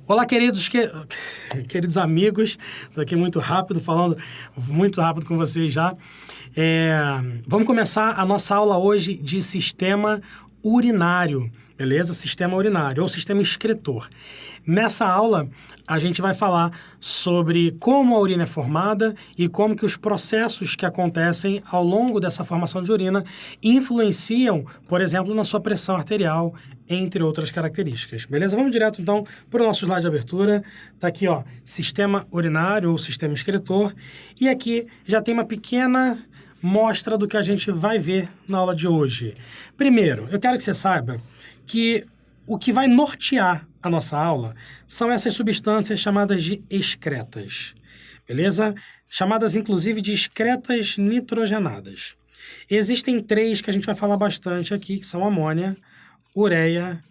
Olá, queridos amigos. Estou aqui muito rápido, falando muito rápido com vocês já. Vamos começar a nossa aula hoje de sistema urinário, beleza? Sistema urinário ou sistema excretor. Nessa aula, a gente vai falar sobre como a urina é formada e como que os processos que acontecem ao longo dessa formação de urina influenciam, por exemplo, na sua pressão arterial, entre outras características. Beleza? Vamos direto, então, para o nosso slide de abertura. Tá aqui, ó, sistema urinário ou sistema excretor. E aqui já tem uma pequena mostra do que a gente vai ver na aula de hoje. Primeiro, eu quero que você saiba que o que vai nortear a nossa aula são essas substâncias chamadas de excretas, beleza? Chamadas, inclusive, de excretas nitrogenadas. Existem três que a gente vai falar bastante aqui, que são amônia, ureia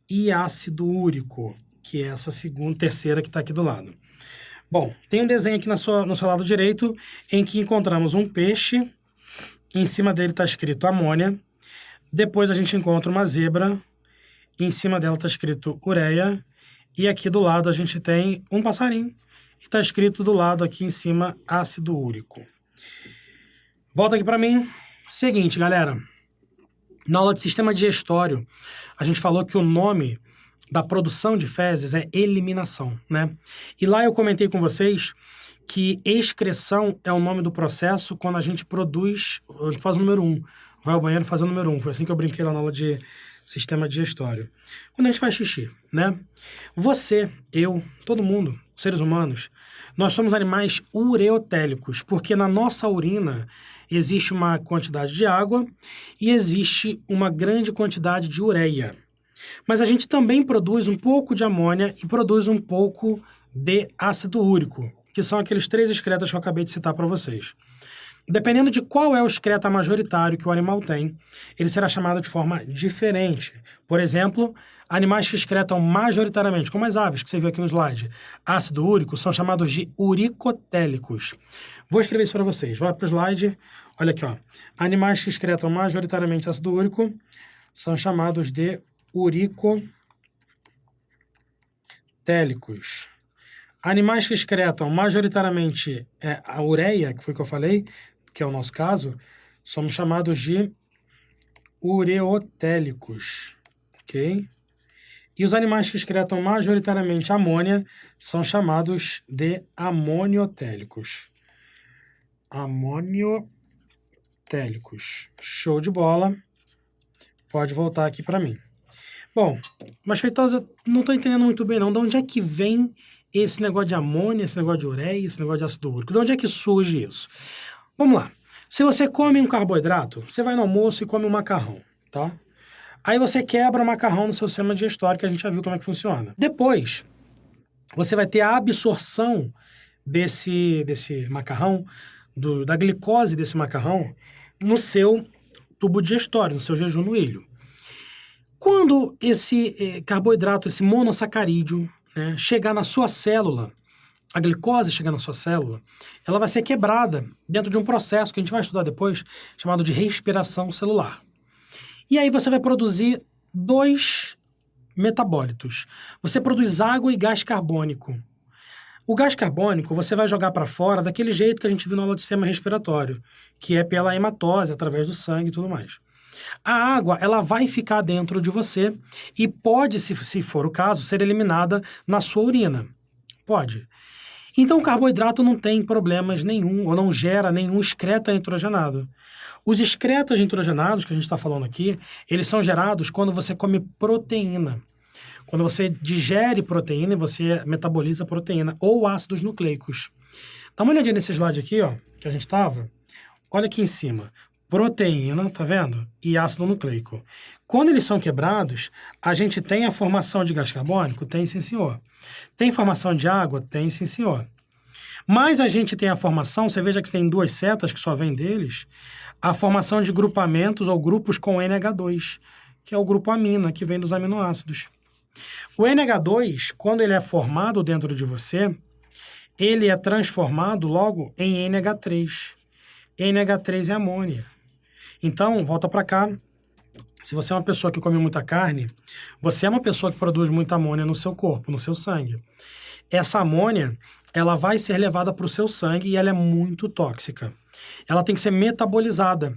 e ácido úrico, que é essa terceira que está aqui do lado. Bom, tem um desenho aqui no seu lado direito, em que encontramos um peixe, em cima dele está escrito amônia, depois a gente encontra uma zebra, em cima dela está escrito ureia, e aqui do lado a gente tem um passarinho, e está escrito do lado aqui em cima ácido úrico. Volta aqui para mim. Seguinte, galera, na aula de sistema digestório, a gente falou que o nome da produção de fezes é eliminação, né? E lá eu comentei com vocês que excreção é o nome do processo quando a gente produz, a gente faz o número 1, vai ao banheiro fazer o número 1, foi assim que eu brinquei lá na aula de sistema digestório. Quando a gente faz xixi, né? Você, eu, todo mundo, seres humanos, nós somos animais ureotélicos, porque na nossa urina existe uma quantidade de água e existe uma grande quantidade de ureia. Mas a gente também produz um pouco de amônia e produz um pouco de ácido úrico, que são aqueles três excretas que eu acabei de citar para vocês. Dependendo de qual é o excreta majoritário que o animal tem, ele será chamado de forma diferente. Por exemplo, animais que excretam majoritariamente, como as aves que você viu aqui no slide, ácido úrico, são chamados de uricotélicos. Vou escrever isso para vocês. Vai para o slide. Olha aqui, ó. Animais que excretam majoritariamente ácido úrico são chamados de uricotélicos. Animais que excretam majoritariamente a ureia, que foi o que eu falei, que é o nosso caso, somos chamados de ureotélicos, ok? E os animais que excretam majoritariamente amônia são chamados de amoniotélicos. Amoniotélicos. Show de bola. Pode voltar aqui para mim. Bom, mas Feitosa, não estou entendendo muito bem não. De onde é que vem esse negócio de amônia, esse negócio de ureia, esse negócio de ácido úrico? De onde é que surge isso? Vamos lá. Se você come um carboidrato, você vai no almoço e come um macarrão, tá? Aí você quebra o macarrão no seu sistema digestório, que a gente já viu como é que funciona. Depois, você vai ter a absorção desse macarrão, da glicose desse macarrão, no seu tubo digestório, no seu jejum no ilho. Quando esse carboidrato, esse monossacarídeo, né, chegar na sua célula, a glicose chegar na sua célula, ela vai ser quebrada dentro de um processo que a gente vai estudar depois, chamado de respiração celular. E aí você vai produzir dois metabólitos. Você produz água e gás carbônico. O gás carbônico você vai jogar para fora daquele jeito que a gente viu na aula de sistema respiratório, que é pela hematose, através do sangue e tudo mais. A água, ela vai ficar dentro de você e pode, se for o caso, ser eliminada na sua urina. Pode. Então, o carboidrato não tem problemas nenhum, ou não gera nenhum excreta nitrogenado. Os excretas nitrogenados, que a gente está falando aqui, eles são gerados quando você come proteína. Quando você digere proteína e você metaboliza proteína, ou ácidos nucleicos. Dá uma olhadinha nesse slide aqui, ó, que a gente estava. Olha aqui em cima. Proteína, tá vendo? E ácido nucleico. Quando eles são quebrados, a gente tem a formação de gás carbônico? Tem, sim, senhor. Tem formação de água? Tem, sim, senhor. Mas a gente tem a formação, você veja que tem duas setas que só vem deles, a formação de grupamentos ou grupos com NH2, que é o grupo amina, que vem dos aminoácidos. O NH2, quando ele é formado dentro de você, ele é transformado logo em NH3. NH3 é amônia. Então, volta para cá. Se você é uma pessoa que come muita carne, você é uma pessoa que produz muita amônia no seu corpo, no seu sangue. Essa amônia, ela vai ser levada para o seu sangue e ela é muito tóxica. Ela tem que ser metabolizada.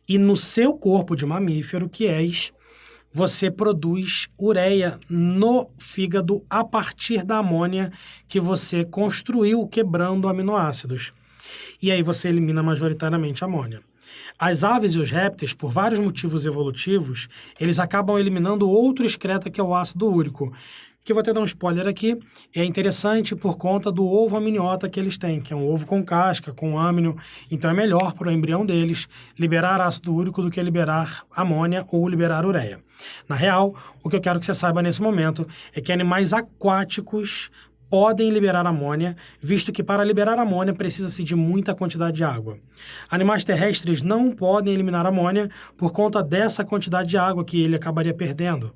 E no seu corpo de mamífero, que és, você produz ureia no fígado a partir da amônia que você construiu quebrando aminoácidos. E aí você elimina majoritariamente a amônia. As aves e os répteis, por vários motivos evolutivos, eles acabam eliminando outro excreta que é o ácido úrico, que eu vou até dar um spoiler aqui, é interessante por conta do ovo amniota que eles têm, que é um ovo com casca, com âmino, então é melhor para o embrião deles liberar ácido úrico do que liberar amônia ou liberar ureia. Na real, o que eu quero que você saiba nesse momento é que animais aquáticos podem liberar amônia, visto que para liberar amônia precisa-se de muita quantidade de água. Animais terrestres não podem eliminar amônia por conta dessa quantidade de água que ele acabaria perdendo.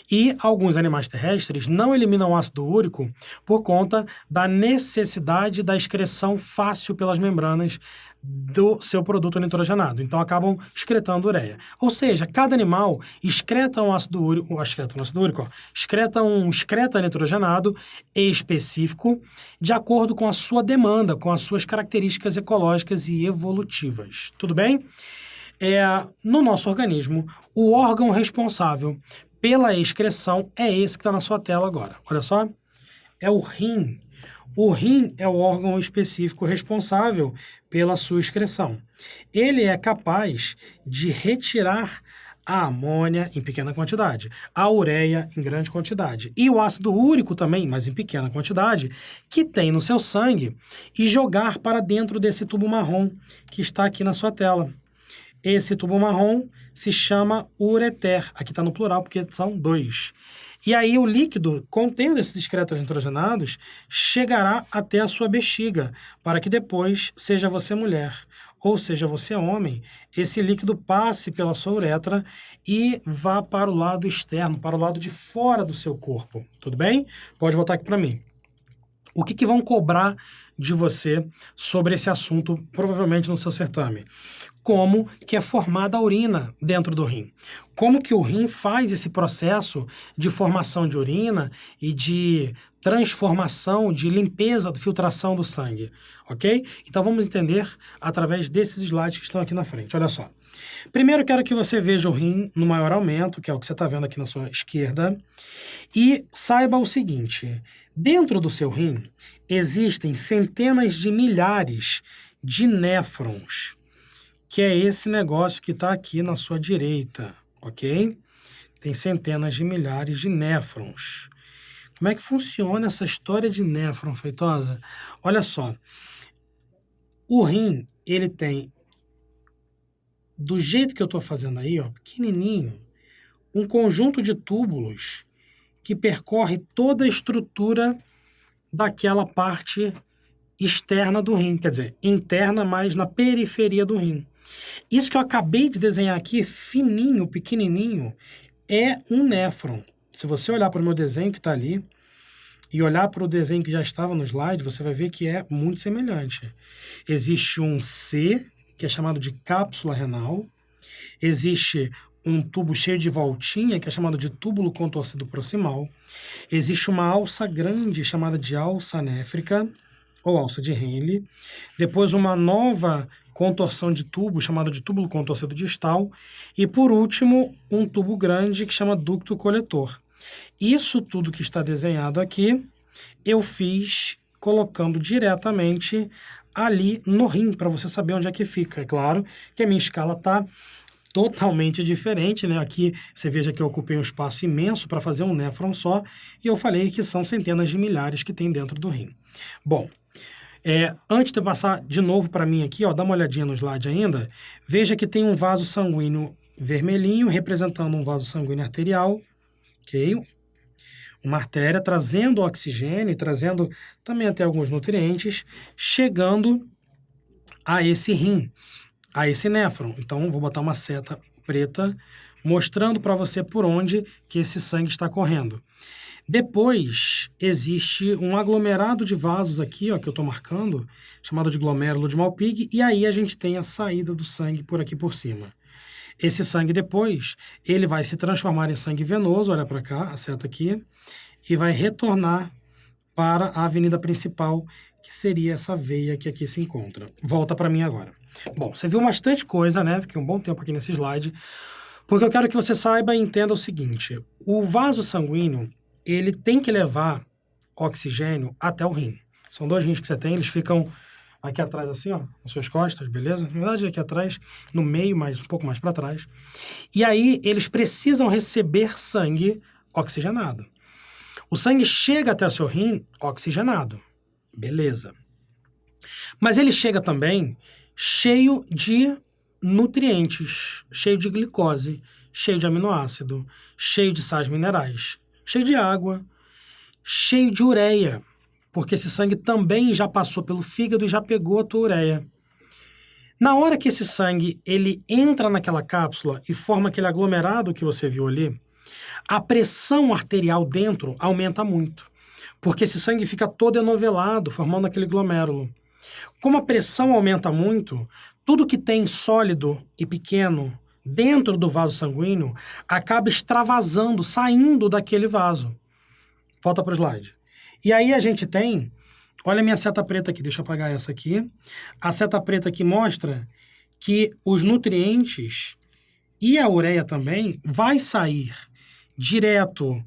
E alguns animais terrestres não eliminam ácido úrico por conta da necessidade da excreção fácil pelas membranas do seu produto nitrogenado. Então, acabam excretando ureia. Ou seja, cada animal excreta um ácido úrico, excreta um excreta nitrogenado específico de acordo com a sua demanda, com as suas características ecológicas e evolutivas. Tudo bem? No nosso organismo, o órgão responsável pela excreção é esse que está na sua tela agora. Olha só, é o rim. O rim é o órgão específico responsável pela sua excreção. Ele é capaz de retirar a amônia em pequena quantidade, a ureia em grande quantidade e o ácido úrico também, mas em pequena quantidade, que tem no seu sangue e jogar para dentro desse tubo marrom que está aqui na sua tela. Esse tubo marrom se chama ureter. Aqui está no plural porque são 2. E aí o líquido contendo esses excretas nitrogenados chegará até a sua bexiga, para que depois, seja você mulher ou seja você homem, esse líquido passe pela sua uretra e vá para o lado externo, para o lado de fora do seu corpo. Tudo bem? Pode voltar aqui para mim. O que vão cobrar de você sobre esse assunto, provavelmente no seu certame? Como que é formada a urina dentro do rim? Como que o rim faz esse processo de formação de urina e de transformação, de limpeza, de filtração do sangue, ok? Então vamos entender através desses slides que estão aqui na frente, olha só. Primeiro quero que você veja o rim no maior aumento, que é o que você está vendo aqui na sua esquerda, e saiba o seguinte, dentro do seu rim existem centenas de milhares de néfrons, que é esse negócio que está aqui na sua direita, ok? Tem centenas de milhares de néfrons. Como é que funciona essa história de néfron, Feitosa? Olha só, o rim, ele tem, do jeito que eu estou fazendo aí, ó, pequenininho, um conjunto de túbulos que percorre toda a estrutura daquela parte externa do rim, quer dizer, interna, mas na periferia do rim. Isso que eu acabei de desenhar aqui, fininho, pequenininho, é um néfron. Se você olhar para o meu desenho que está ali e olhar para o desenho que já estava no slide, você vai ver que é muito semelhante. Existe um C, que é chamado de cápsula renal. Existe um tubo cheio de voltinha, que é chamado de túbulo contorcido proximal. Existe uma alça grande, chamada de alça néfrica, ou alça de Henle. Depois uma nova contorção de tubo, chamada de túbulo contorcido distal. E por último, um tubo grande que chama ducto coletor. Isso tudo que está desenhado aqui, eu fiz colocando diretamente ali no rim, para você saber onde é que fica. É claro que a minha escala está totalmente diferente, né? Aqui você veja que eu ocupei um espaço imenso para fazer um néfron só, e eu falei que são centenas de milhares que tem dentro do rim. Bom, antes de eu passar de novo para mim aqui, ó, dá uma olhadinha no slide ainda, veja que tem um vaso sanguíneo vermelhinho, representando um vaso sanguíneo arterial, ok? Uma artéria trazendo oxigênio, trazendo também até alguns nutrientes, chegando a esse rim, a esse néfron. Então, vou botar uma seta preta mostrando para você por onde que esse sangue está correndo. Depois, existe um aglomerado de vasos aqui, ó, que eu estou marcando, chamado de glomérulo de Malpighi, e aí a gente tem a saída do sangue por aqui por cima. Esse sangue depois, ele vai se transformar em sangue venoso, olha para cá, a seta aqui, e vai retornar para a avenida principal, que seria essa veia que aqui se encontra. Volta para mim agora. Bom, você viu bastante coisa, né? Fiquei um bom tempo aqui nesse slide, porque eu quero que você saiba e entenda o seguinte: o vaso sanguíneo, ele tem que levar oxigênio até o rim. São 2 rins que você tem, eles ficam aqui atrás assim, ó, nas suas costas, beleza? Na verdade, aqui atrás, no meio, mas um pouco mais para trás. E aí, eles precisam receber sangue oxigenado. O sangue chega até o seu rim oxigenado, beleza. Mas ele chega também cheio de nutrientes, cheio de glicose, cheio de aminoácido, cheio de sais minerais, cheio de água, cheio de ureia, porque esse sangue também já passou pelo fígado e já pegou a tua ureia. Na hora que esse sangue ele entra naquela cápsula e forma aquele aglomerado que você viu ali, a pressão arterial dentro aumenta muito, porque esse sangue fica todo enovelado, formando aquele glomérulo. Como a pressão aumenta muito, tudo que tem sólido e pequeno dentro do vaso sanguíneo acaba extravasando, saindo daquele vaso. Volta para o slide. E aí a gente tem, olha a minha seta preta aqui, deixa eu apagar essa aqui. A seta preta aqui mostra que os nutrientes e a ureia também vai sair direto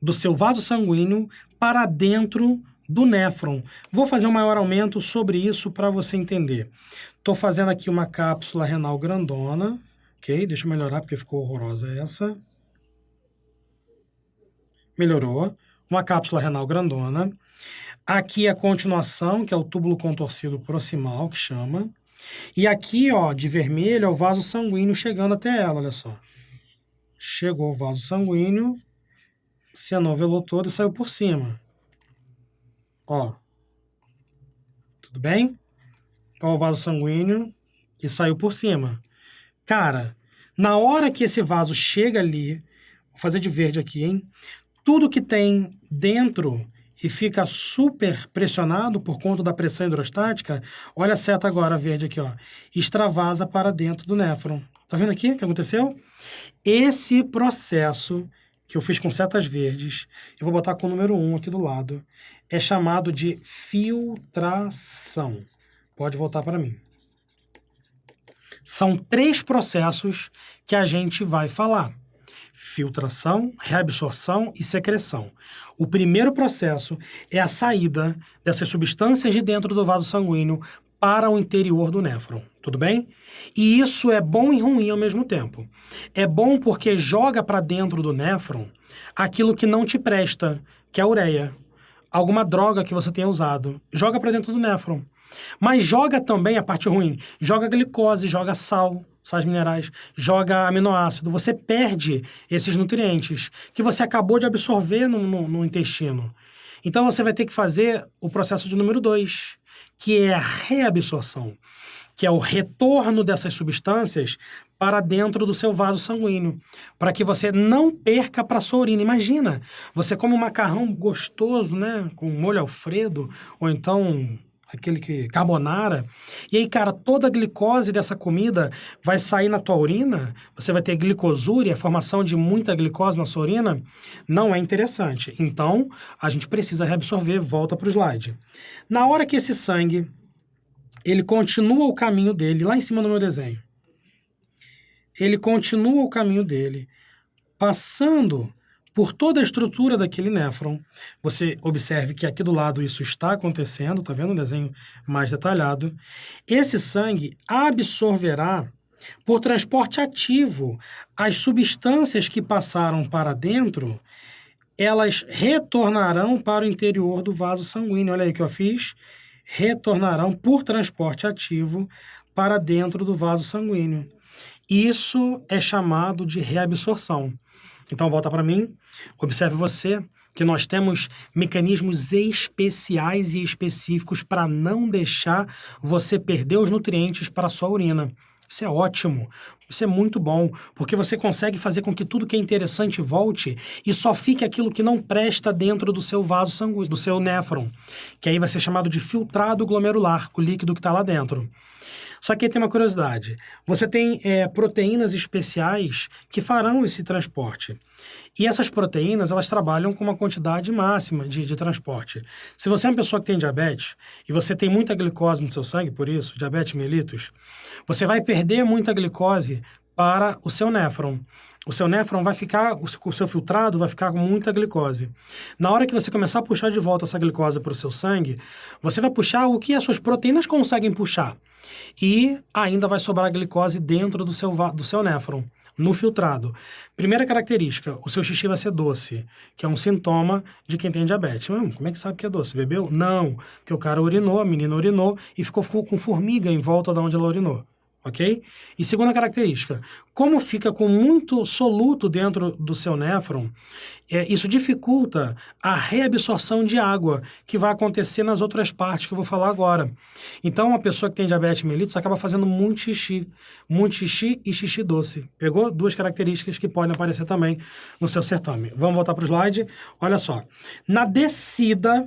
do seu vaso sanguíneo para dentro do néfron. Vou fazer um maior aumento sobre isso para você entender. Estou fazendo aqui uma cápsula renal grandona, ok? Deixa eu melhorar porque ficou horrorosa essa. Melhorou. Uma cápsula renal grandona. Aqui a continuação, que é o túbulo contorcido proximal, que chama. E aqui, ó, de vermelho, é o vaso sanguíneo chegando até ela, olha só. Chegou o vaso sanguíneo, se anovelou todo e saiu por cima. Ó. Tudo bem? Ó o vaso sanguíneo e saiu por cima. Cara, na hora que esse vaso chega ali, vou fazer de verde aqui, hein? Tudo que tem dentro e fica super pressionado por conta da pressão hidrostática, olha a seta agora verde aqui, ó, extravasa para dentro do néfron. Tá vendo aqui o que aconteceu? Esse processo que eu fiz com setas verdes, eu vou botar com o número 1 aqui do lado, é chamado de filtração. Pode voltar para mim. São 3 processos que a gente vai falar: filtração, reabsorção e secreção. O primeiro processo é a saída dessas substâncias de dentro do vaso sanguíneo para o interior do néfron, tudo bem? E isso é bom e ruim ao mesmo tempo. É bom porque joga para dentro do néfron aquilo que não te presta, que é a ureia, alguma droga que você tenha usado, joga para dentro do néfron. Mas joga também a parte ruim, joga glicose, joga sal, sais minerais, joga aminoácido. Você perde esses nutrientes que você acabou de absorver no intestino. Então você vai ter que fazer o processo de número 2, que é a reabsorção, que é o retorno dessas substâncias para dentro do seu vaso sanguíneo, para que você não perca para a sua urina. Imagina, você come um macarrão gostoso, né, com molho Alfredo, ou então aquele que carbonara, e aí, cara, toda a glicose dessa comida vai sair na tua urina, você vai ter glicosúria, a formação de muita glicose na sua urina, não é interessante. Então, a gente precisa reabsorver, volta para o slide. Na hora que esse sangue, ele continua o caminho dele, lá em cima no meu desenho, ele continua o caminho dele, passando por toda a estrutura daquele néfron. Você observe que aqui do lado isso está acontecendo, tá vendo o desenho mais detalhado? Esse sangue absorverá, por transporte ativo, as substâncias que passaram para dentro, elas retornarão para o interior do vaso sanguíneo. Olha aí o que eu fiz. Retornarão por transporte ativo para dentro do vaso sanguíneo. Isso é chamado de reabsorção. Então, volta para mim. Observe você que nós temos mecanismos especiais e específicos para não deixar você perder os nutrientes para a sua urina. Isso é ótimo, isso é muito bom, porque você consegue fazer com que tudo que é interessante volte e só fique aquilo que não presta dentro do seu vaso sanguíneo, do seu néfron, que aí vai ser chamado de filtrado glomerular, o líquido que está lá dentro. Só que aí tem uma curiosidade. Você tem proteínas especiais que farão esse transporte. E essas proteínas, elas trabalham com uma quantidade máxima de transporte. Se você é uma pessoa que tem diabetes e você tem muita glicose no seu sangue, por isso, diabetes mellitus, você vai perder muita glicose para o seu néfron. O seu néfron vai ficar, o seu filtrado vai ficar com muita glicose. Na hora que você começar a puxar de volta essa glicose para o seu sangue, você vai puxar o que as suas proteínas conseguem puxar. E ainda vai sobrar glicose dentro do seu néfron, no filtrado. Primeira característica, o seu xixi vai ser doce, que é um sintoma de quem tem diabetes. Como é que sabe que é doce? Bebeu? Não, porque o cara urinou, a menina urinou e ficou com formiga em volta de onde ela urinou. Ok? E segunda característica, como fica com muito soluto dentro do seu néfron, isso dificulta a reabsorção de água que vai acontecer nas outras partes que eu vou falar agora. Então, uma pessoa que tem diabetes mellitus acaba fazendo muito xixi e xixi doce. Pegou? Duas características que podem aparecer também no seu certame. Vamos voltar para o slide. Olha só. Na descida,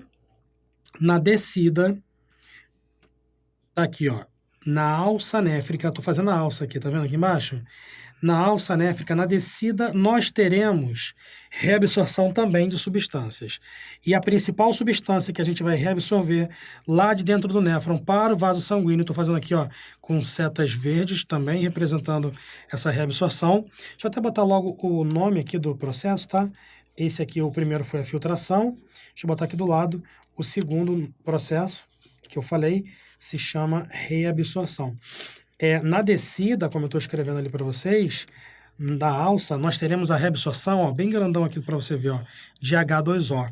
tá aqui, ó. Na alça néfrica, estou fazendo a alça aqui, tá vendo aqui embaixo? Na alça néfrica, na descida, nós teremos reabsorção também de substâncias. E a principal substância que a gente vai reabsorver lá de dentro do néfron para o vaso sanguíneo, estou fazendo aqui, ó, com setas verdes também representando essa reabsorção. Deixa eu até botar logo o nome aqui do processo, tá? Esse aqui, o primeiro foi a filtração. Deixa eu botar aqui do lado o segundo processo que eu falei, se chama reabsorção. Na descida, como eu estou escrevendo ali para vocês, da alça, nós teremos a reabsorção, ó, bem grandão aqui para você ver, ó, de H2O.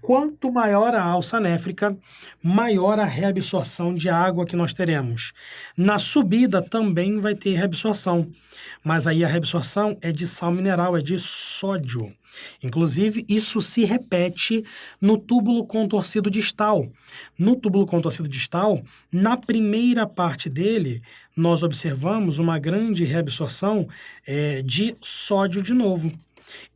Quanto maior a alça néfrica, maior a reabsorção de água que nós teremos. Na subida também vai ter reabsorção, mas aí a reabsorção é de sal mineral, é de sódio. Inclusive, isso se repete no túbulo contorcido distal. No túbulo contorcido distal, na primeira parte dele, nós observamos uma grande reabsorção de sódio de novo.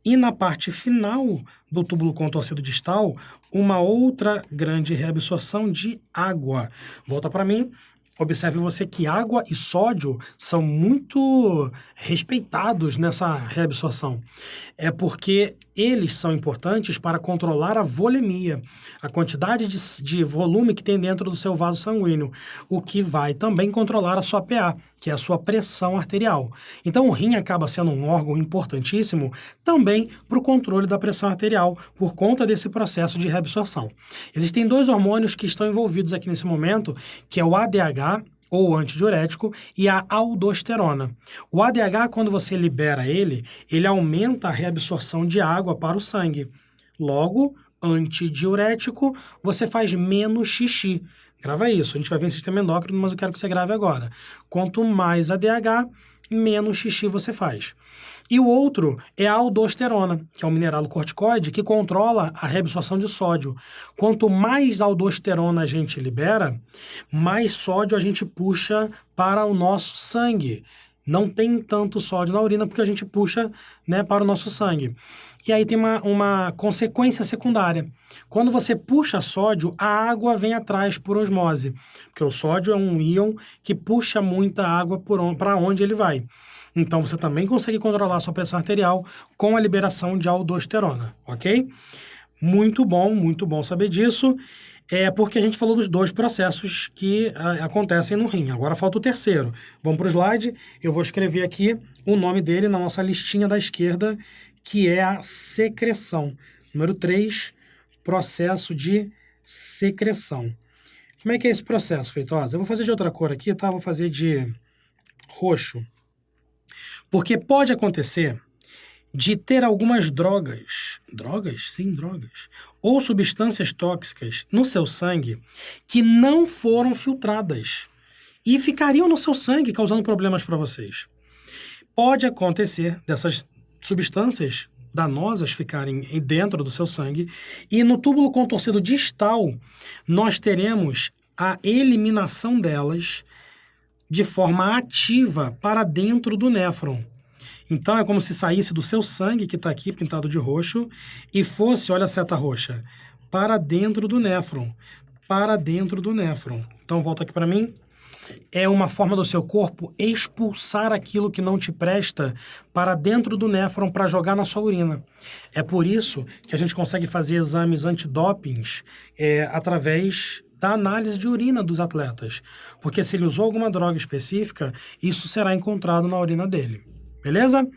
E na parte final do túbulo contorcido distal, uma outra grande reabsorção de água. Volta para mim. Observe você que água e sódio são muito respeitados nessa reabsorção. É porque eles são importantes para controlar a volemia, a quantidade de volume que tem dentro do seu vaso sanguíneo, o que vai também controlar a sua PA, que é a sua pressão arterial. Então, o rim acaba sendo um órgão importantíssimo também para o controle da pressão arterial, por conta desse processo de reabsorção. Existem dois hormônios que estão envolvidos aqui nesse momento, que é o ADH, ou antidiurético, e a aldosterona. O ADH, quando você libera ele aumenta a reabsorção de água para o sangue. Logo, antidiurético, você faz menos xixi. Grava isso, a gente vai ver em sistema endócrino, mas eu quero que você grave agora. Quanto mais ADH, menos xixi você faz. E o outro é a aldosterona, que é um mineralocorticoide que controla a reabsorção de sódio. Quanto mais aldosterona a gente libera, mais sódio a gente puxa para o nosso sangue. Não tem tanto sódio na urina porque a gente puxa, né, para o nosso sangue. E aí tem uma consequência secundária. Quando você puxa sódio, a água vem atrás por osmose, porque o sódio é um íon que puxa muita água para onde ele vai. Então, você também consegue controlar a sua pressão arterial com a liberação de aldosterona, ok? Muito bom saber disso. Porque a gente falou dos dois processos que acontecem no rim. Agora falta o terceiro. Vamos para o slide. Eu vou escrever aqui o nome dele na nossa listinha da esquerda, que é a secreção. Número 3, processo de secreção. Como é que é esse processo, Feitosa? Eu vou fazer de outra cor aqui, tá? Vou fazer de roxo. Porque pode acontecer de ter algumas drogas, ou substâncias tóxicas no seu sangue que não foram filtradas e ficariam no seu sangue causando problemas para vocês. Pode acontecer dessas substâncias danosas ficarem dentro do seu sangue e no túbulo contorcido distal nós teremos a eliminação delas de forma ativa para dentro do néfron. Então, é como se saísse do seu sangue, que está aqui pintado de roxo, e fosse, olha a seta roxa, para dentro do néfron. Para dentro do néfron. Então, volta aqui para mim. é uma forma do seu corpo expulsar aquilo que não te presta para dentro do néfron para jogar na sua urina. É por isso que a gente consegue fazer exames antidopings através da análise de urina dos atletas. Porque se ele usou alguma droga específica, isso será encontrado na urina dele. Beleza?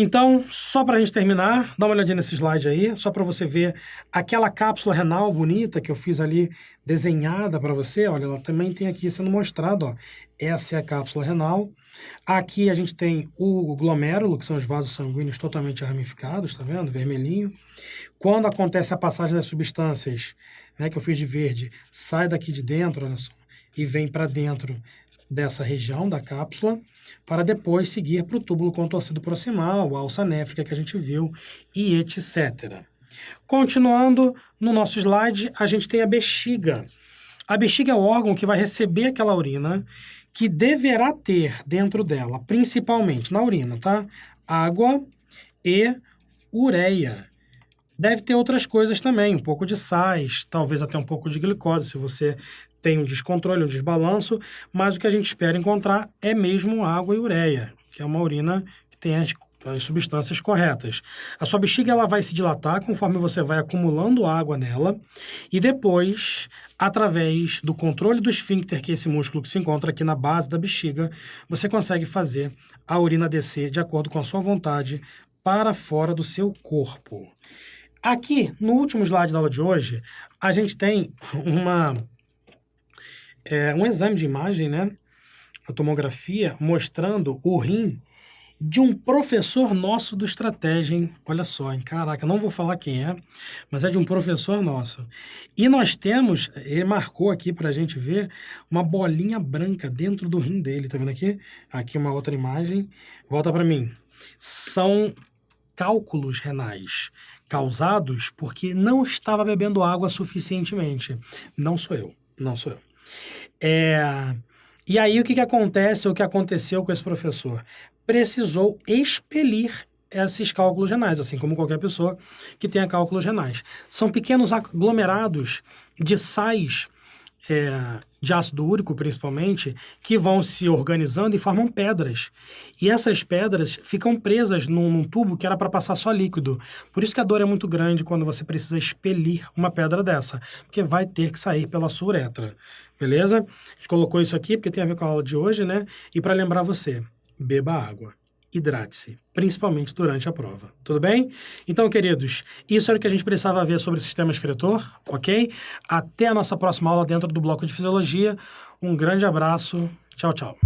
Então, só para a gente terminar, dá uma olhadinha nesse slide aí, só para você ver aquela cápsula renal bonita que eu fiz ali, desenhada para você. Olha, ela também tem aqui sendo mostrado, ó. Essa é a cápsula renal. Aqui a gente tem o glomérulo, que são os vasos sanguíneos totalmente ramificados, tá vendo? Vermelhinho. Quando acontece a passagem das substâncias, né, que eu fiz de verde, sai daqui de dentro, olha só, e vem para dentro dessa região da cápsula, para depois seguir para o túbulo contorcido proximal, a alça néfrica que a gente viu, e etc. Continuando, no nosso slide, a gente tem a bexiga. A bexiga é o órgão que vai receber aquela urina, que deverá ter dentro dela, principalmente na urina, tá? Água e ureia. Deve ter outras coisas também, um pouco de sais, talvez até um pouco de glicose, se você tem um descontrole, um desbalanço, mas o que a gente espera encontrar é mesmo água e ureia, que é uma urina que tem as substâncias corretas. A sua bexiga ela vai se dilatar conforme você vai acumulando água nela e depois, através do controle do esfíncter, que é esse músculo que se encontra aqui na base da bexiga, você consegue fazer a urina descer de acordo com a sua vontade para fora do seu corpo. Aqui, no último slide da aula de hoje, a gente tem um exame de imagem, né? A tomografia, mostrando o rim de um professor nosso do Estratégia, hein? Olha só, hein? Caraca, não vou falar quem é, mas é de um professor nosso. E nós temos, ele marcou aqui pra gente ver, uma bolinha branca dentro do rim dele, tá vendo aqui? Aqui uma outra imagem. Volta pra mim. São cálculos renais causados porque não estava bebendo água suficientemente. Não sou eu. E aí o que acontece, o que aconteceu com esse professor? Precisou expelir esses cálculos renais, assim como qualquer pessoa que tenha cálculos renais. São pequenos aglomerados de sais, de ácido úrico principalmente, que vão se organizando e formam pedras. E essas pedras ficam presas num tubo que era para passar só líquido. Por isso que a dor é muito grande quando você precisa expelir uma pedra dessa, porque vai ter que sair pela sua uretra. Beleza? A gente colocou isso aqui porque tem a ver com a aula de hoje, né? E para lembrar você, beba água. Hidrate-se, principalmente durante a prova. Tudo bem? Então, queridos, isso era o que a gente precisava ver sobre o sistema excretor, ok? Até a nossa próxima aula dentro do bloco de fisiologia. Um grande abraço. Tchau, tchau.